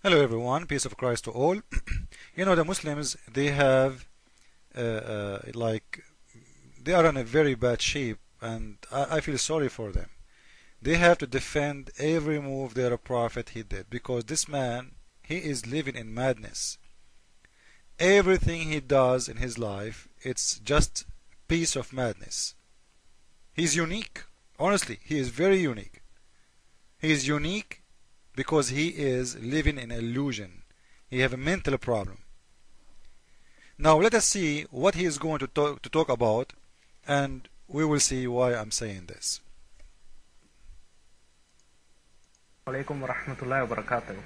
Hello everyone, peace of Christ to all. The Muslims, they have like they are in a very bad shape, and I feel sorry for them. They have to defend every move their prophet he did, because this man, he is living in madness. Everything he does in his life, it's just piece of madness. He's unique. Honestly, he is very unique. He is unique because he is living in illusion. He have a mental problem. Now let us see what he is going to talk about, and we will see why I'm saying this. Alaikum wa rahmatullahi wa barakatuh.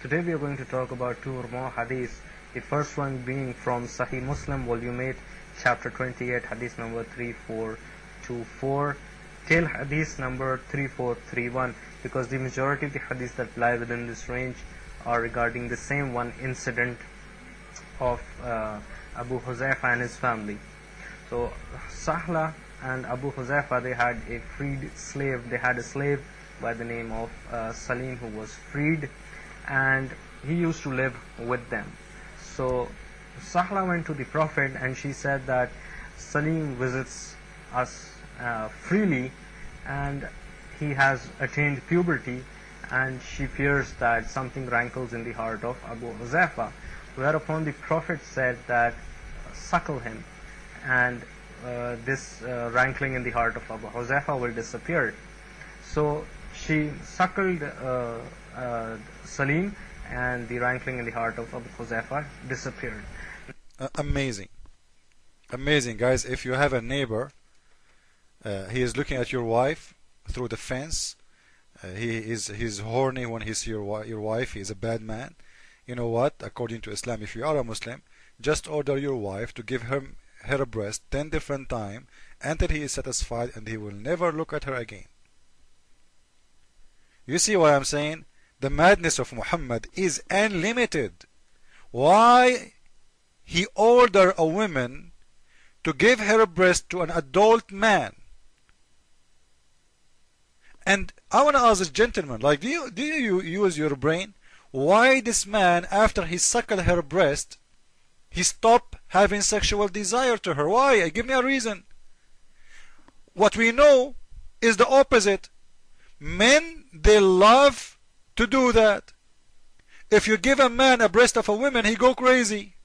Today we are going to talk about two or more hadiths. The first one being from Sahih Muslim, volume 8, chapter 28, hadith number 3424 till hadith number 3431, because the majority of the hadiths that lie within this range are regarding the same one incident of Abu Huzaifa and his family. So Sahla and Abu Huzaifa, they had a freed slave. They had a slave by the name of Salim, who was freed, and he used to live with them. So Sahla went to the Prophet and she said that Salim visits us freely, and he has attained puberty, and she fears that something rankles in the heart of Abu Huzaifa. Whereupon the Prophet said that suckle him, and this rankling in the heart of Abu Huzaifa will disappear. So she suckled Salim, and the rankling in the heart of Abu Huzaifa disappeared. Amazing. Amazing, guys. If you have a neighbor, he is looking at your wife through the fence. He's horny when he sees your wife. He is a bad man. You know what? According to Islam, if you are a Muslim, just order your wife to give her a breast 10 different times until he is satisfied, and he will never look at her again. You see what I'm saying? The madness of Muhammad is unlimited. Why he ordered a woman to give her a breast to an adult man? And I want to ask this gentleman, like, do you use your brain? Why this man, after he suckled her breast, he stopped having sexual desire to her? Why? Give me a reason. What we know is the opposite. Men, they love to do that. If you give a man a breast of a woman, he go crazy.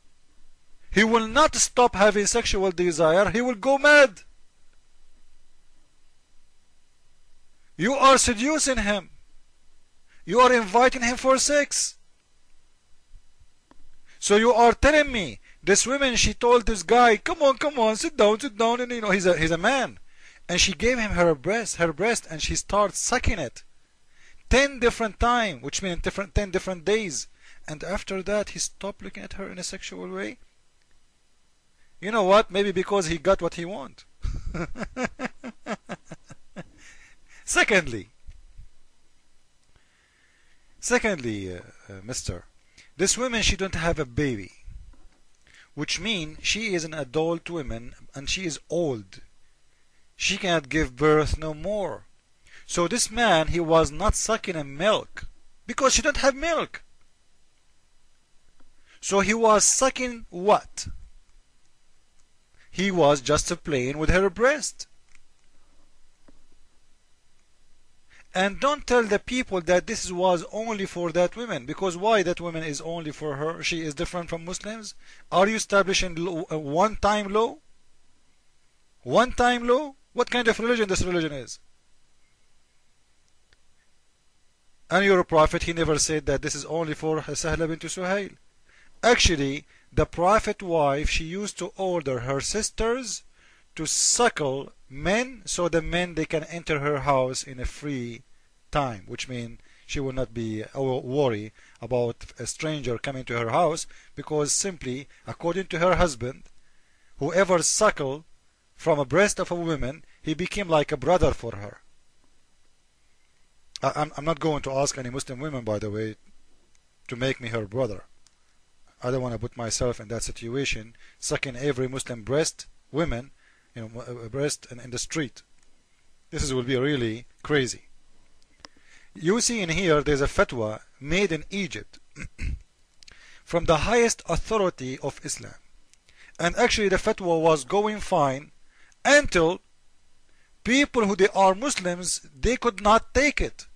He will not stop having sexual desire. He will go mad. You are seducing him. You are inviting him for sex. So you are telling me this woman, she told this guy, come on, sit down, and he's a man, and she gave him her breast, and she starts sucking it 10 different times, which means 10 different days, and after that he stopped looking at her in a sexual way. You know what? Maybe because he got what he want. Secondly, mister, this woman, she don't have a baby, which means she is an adult woman and she is old. She cannot give birth no more. So this man, he was not sucking a milk because she don't have milk. So he was sucking what? He was just playing with her breast. And don't tell the people that this was only for that woman, because why that woman is only for her? She is different from Muslims? Are you establishing a one-time law? One-time law? What kind of religion this religion is? And your prophet, he never said that this is only for Sahla bint Suhail. Actually, the prophet's wife, she used to order her sisters to suckle men, so the men, they can enter her house in a free time, which means she will not be worried about a stranger coming to her house, because simply, according to her husband, whoever suckled from a breast of a woman, he became like a brother for her. I'm not going to ask any Muslim women, by the way, to make me her brother. I don't want to put myself in that situation, sucking every Muslim breast, women, breast in the street. This will be really crazy. You see in here, there's a fatwa made in Egypt. from the highest authority of Islam. And actually the fatwa was going fine until people who they are Muslims, they could not take it.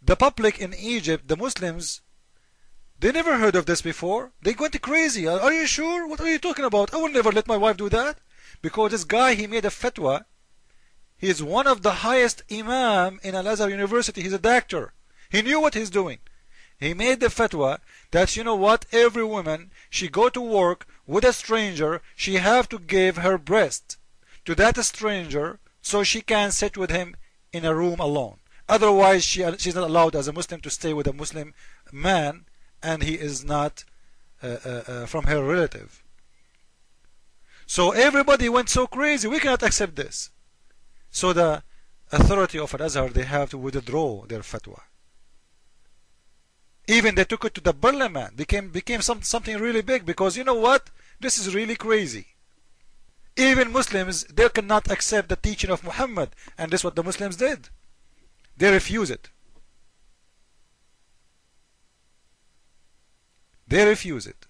The public in Egypt, the Muslims, they never heard of this before. They went crazy. Are you sure? What are you talking about? I will never let my wife do that. Because this guy, he made a fatwa. He is one of the highest imam in Al-Azhar University. He's a doctor. He knew what he's doing. He made the fatwa that, you know what, every woman, she go to work with a stranger, she have to give her breast to that stranger so she can sit with him in a room alone. Otherwise, she's not allowed as a Muslim to stay with a Muslim man, and he is not from her relative. So everybody went so crazy. We cannot accept this. So the authority of Al-Azhar, they have to withdraw their fatwa. Even they took it to the parliament. Became something really big, because you know what? This is really crazy. Even Muslims, they cannot accept the teaching of Muhammad, and this is what the Muslims did. They refuse it. They refuse it.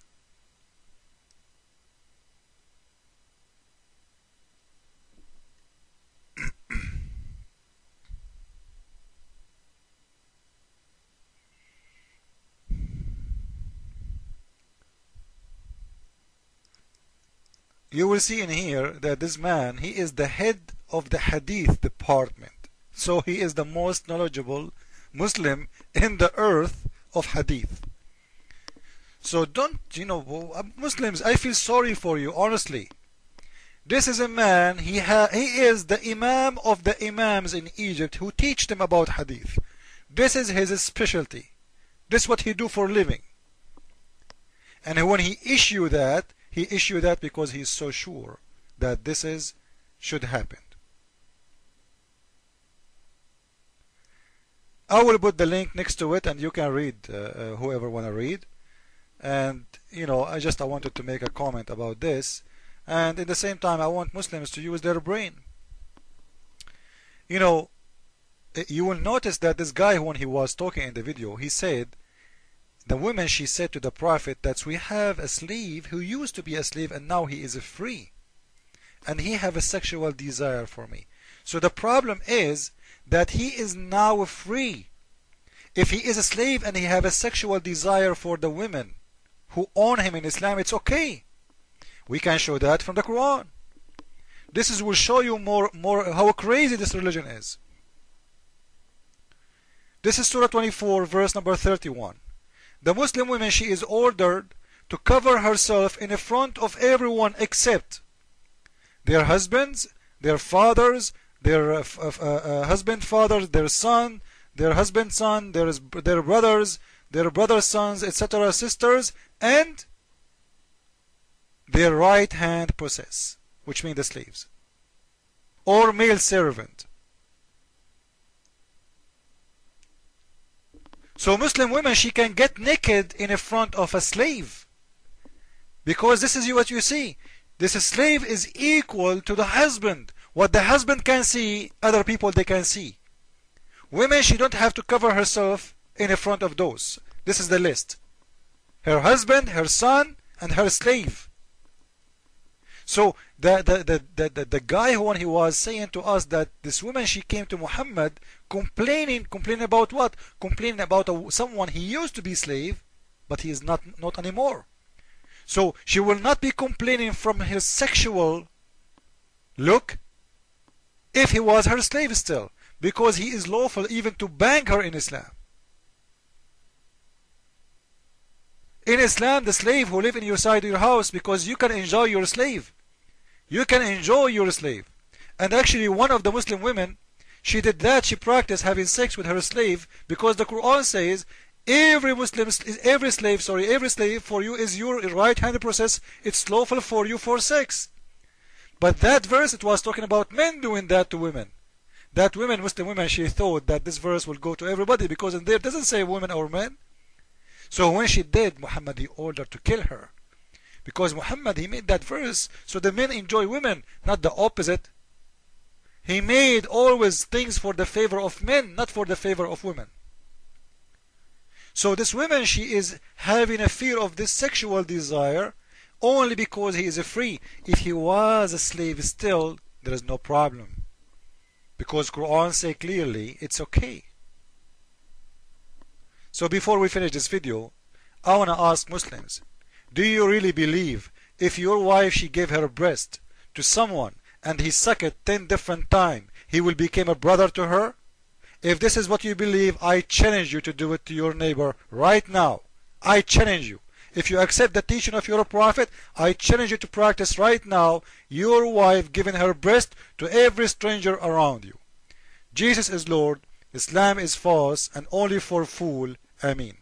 You will see in here that this man, he is the head of the hadith department. So he is the most knowledgeable Muslim in the earth of hadith. So don't, you know, Muslims, I feel sorry for you, honestly. This is a man, he is the imam of the imams in Egypt who teach them about hadith. This is his specialty. This is what he do for a living. And when he issue that because he is so sure that this should happen. I will put the link next to it, and you can read, whoever want to read. And you know, I wanted to make a comment about this, and at the same time I want Muslims to use their brain. You know, you will notice that this guy, when he was talking in the video, he said the woman, she said to the Prophet that we have a slave who used to be a slave and now he is free, and he have a sexual desire for me. So the problem is that he is now free. If he is a slave and he have a sexual desire for the women who own him in Islam, it's okay. We can show that from the Quran. This will show you more how crazy this religion is. This is Surah 24, verse number 31. The Muslim woman, she is ordered to cover herself in front of everyone except their husbands, their fathers, their husband fathers, their son, their husband son, their brothers, their brothers' sons, etc., sisters, and their right hand possess, which means the slaves, or male servant. So Muslim women, she can get naked in front of a slave, because this is what you see. This slave is equal to the husband. What the husband can see, other people they can see. Women, she don't have to cover herself in front of those. This is the list: her husband, her son, and her slave. So the guy, when he was saying to us that this woman, she came to Muhammad complaining about what? Complaining about someone he used to be slave, but he is not anymore. So she will not be complaining from his sexual look if he was her slave still, because he is lawful even to bang her in Islam. In Islam, the slave who live in your side of your house, because you can enjoy your slave. You can enjoy your slave. And actually one of the Muslim women, she did that. She practiced having sex with her slave, because the Quran says every slave for you is your right hand process. It's lawful for you for sex. But that verse, it was talking about men doing that to women. That women, Muslim women, she thought that this verse will go to everybody, because in there it doesn't say women or men. So when she did, Muhammad, he ordered to kill her. Because Muhammad, he made that verse so the men enjoy women, not the opposite. He made always things for the favor of men, not for the favor of women. So this woman, she is having a fear of this sexual desire only because he is free. If he was a slave still, there is no problem. Because Quran say clearly it's okay. So before we finish this video, I want to ask Muslims, do you really believe if your wife, she gave her breast to someone and he sucked it 10 different times, he will become a brother to her? If this is what you believe, I challenge you to do it to your neighbor right now. I challenge you. If you accept the teaching of your prophet, I challenge you to practice right now your wife giving her breast to every stranger around you. Jesus is Lord, Islam is false and only for fool. Ameen.